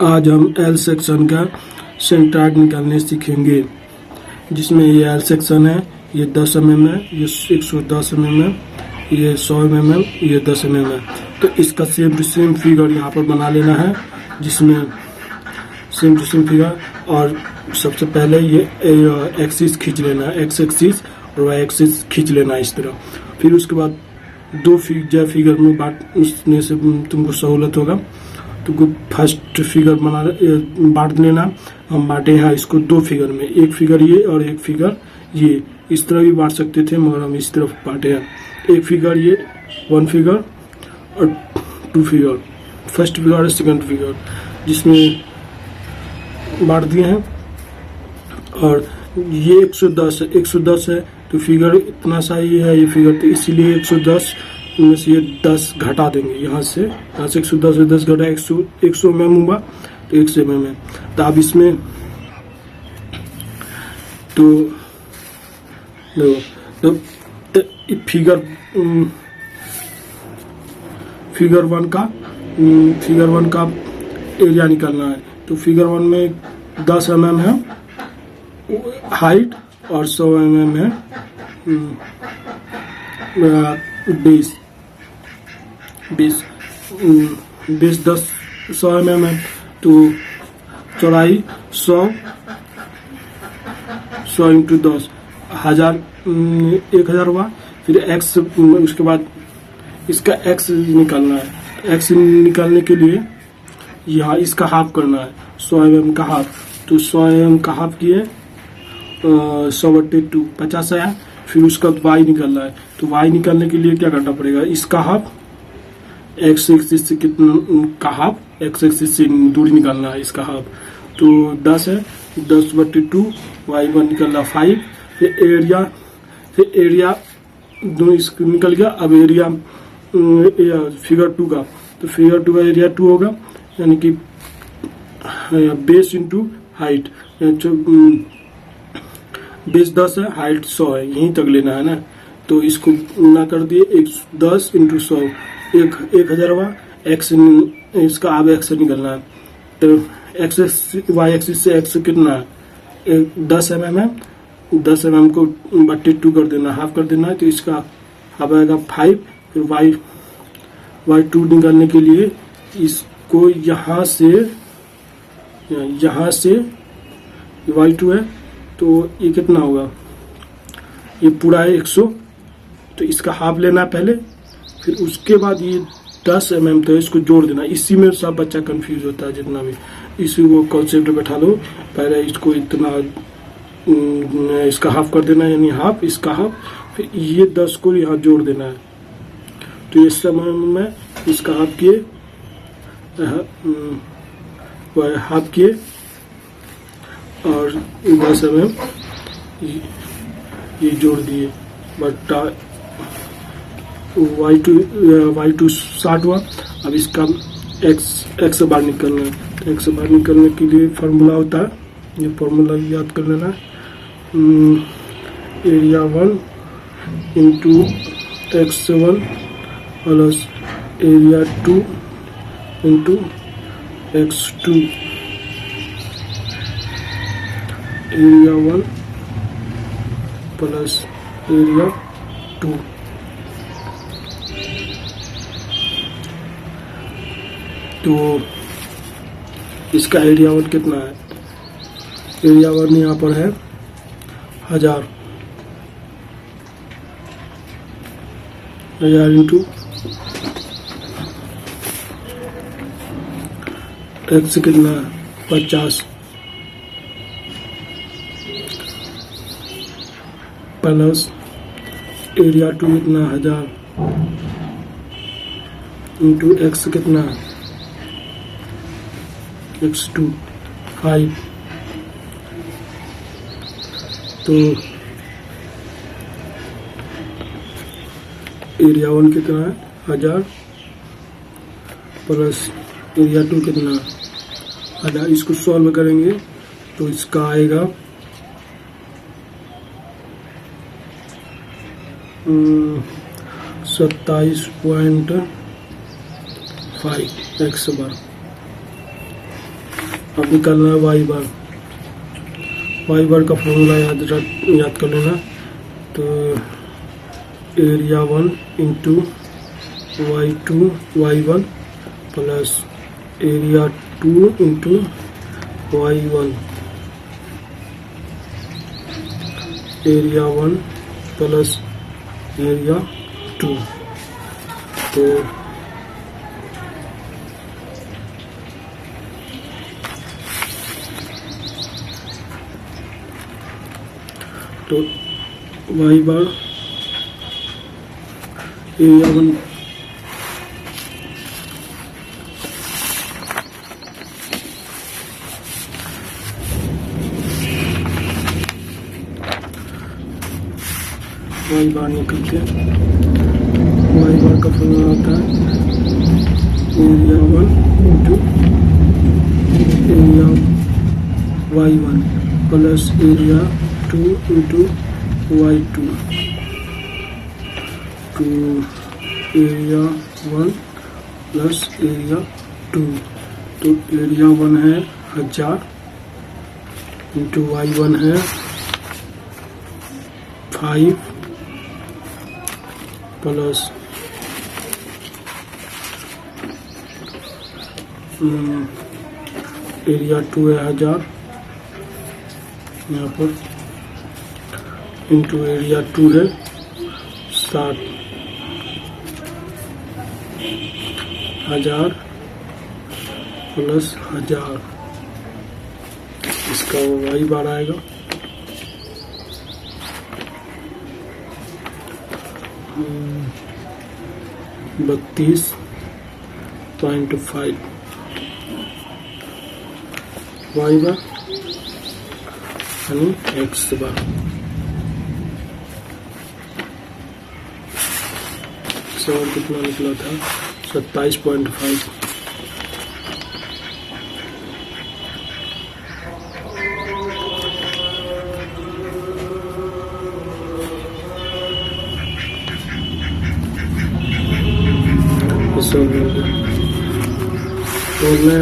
आज हम L section का सेंट्रॉइड निकालने सीखेंगे, जिसमें ये एल सेक्शन है, ये 10 mm है, ये 110 mm है, ये 100 mm, ये 10 mm है। तो इसका सेम टू सेम फिगर यहाँ पर बना लेना है, जिसमें सेम टू सेम फिगर। और सबसे पहले ये एक्सिस खींच लेना है, एक्स एक्सिस और वाई एक्सिस खींच लेना है इस तरह। फिर उसके बाद दो फिगर में बांटने से तुमको सहूलत होगा। तुमको फर्स्ट फिगर बांट लेना। हम बांटे हैं इसको दो फिगर में, एक फिगर ये और एक फिगर ये। इस तरह भी बांट सकते थे, मगर हम इस तरफ बांटे हैं। एक फिगर ये, वन फिगर और टू फिगर, फर्स्ट फिगर और सेकंड फिगर, जिसमें बांट दिए हैं। और ये 110 है, 110 है तो फिगर इतना सा ही है ये फिगर, तो इसीलिए 110 में से ये 10 घटा देंगे। यहाँ से 110 से 10 घटा 100 mm हुआ, तो 100 mm है। तो अब इसमें तो फिगर वन का एरिया निकालना है। तो फिगर वन में 10 mm है हाइट और 100 mm है बेस 100 mm है। तो चौड़ाई 100 इंटू 10 1000 हुआ। फिर एक्स, उसके बाद इसका एक्स निकालना है। एक्स निकालने के लिए यहाँ इसका हाफ करना है, 100 mm का हाफ। तो 100 mm का हाफ किए 100/2 50 आया। फिर उसका वाई निकालना है। तो वाई निकालने के लिए क्या करना पड़ेगा, इसका हाफ एक्स एक्सिस से कितना का हाफ, एक्स एक्सिस से दूरी निकालना है इसका हाफ। तो 10 है, 10/2 वाई वन निकलना 5। फिर एरिया दोनों इसको निकल गया। अब एरिया फिगर 2 का, तो फिगर 2 का एरिया 2 होगा, यानी कि बेस इंटू हाइट। बेस 10 है, हाइट 100 है, यहीं तक लेना है ना। तो इसको ना कर दिए 10 इंटू 100, 1000 हुआ। एक्स इसका अब एक्स निकलना है। तो एक्स वाई एक्सिस से एक्स कितना है, 10 mm है, 10 mm को 2 कर देना, हाफ कर देना है। तो इसका हाफ आएगा 5। फिर वाई 2 निकालने के लिए इसको यहाँ से वाई 2 है, तो ये कितना होगा, ये पूरा है 100। तो इसका हाफ लेना है पहले, फिर उसके बाद ये 10 mm, तो इसको जोड़ देना। इसी में सब बच्चा कंफ्यूज होता है, जितना भी इसी को कॉन्सेप्ट बैठा लो। पहले इसको इतना इसका हाफ कर देना, यानी हाफ इसका हाफ, फिर ये 10 को यहाँ जोड़ देना है। तो इस समय में इसका हाफ किए, हाफ किए और 10 mm ये जोड़ दिए, बट्टा y2 60 हुआ। अब इसका x बाहर निकलना है। तो x बाहर निकलने के लिए फार्मूला होता है, ये फार्मूला याद कर लेना। Area 1 into x1 plus area 2 into x2। Area 1 plus area 2। तो इसका एरिया 1 कितना है, एरिया 1 यहाँ पर है 1000 इंटू एक्स कितना है 50 प्लस एरिया 2 कितना 1000 इंटू एक्स कितना x2 5। तो एरिया 1 कितना है 1000 प्लस एरिया 2 कितना 1000। इसको सॉल्व करेंगे तो इसका आएगा 27.5 x बार। अब निकालना है वाई बार। वाई बार का फॉर्मूला याद कर लेना। तो area 1 into y2 y1 plus area 2 into y1, area 1 plus area 2। तो y bar area 1 y bar निकल के वाई बार का फॉर्मूला होता है area 1 into area y1 plus area 2 into y2 to area 1 plus area 2। तो area 1 है 1000 into y1 है 5 plus area 2 है 1000 यहाँ पर इंटू एरिया 2 है 60 1000 प्लस 1000, इसका वाई बार आएगा 32.5 वाई बार यानी एक्स बार। और कितना निकला था 27.5। तो मैं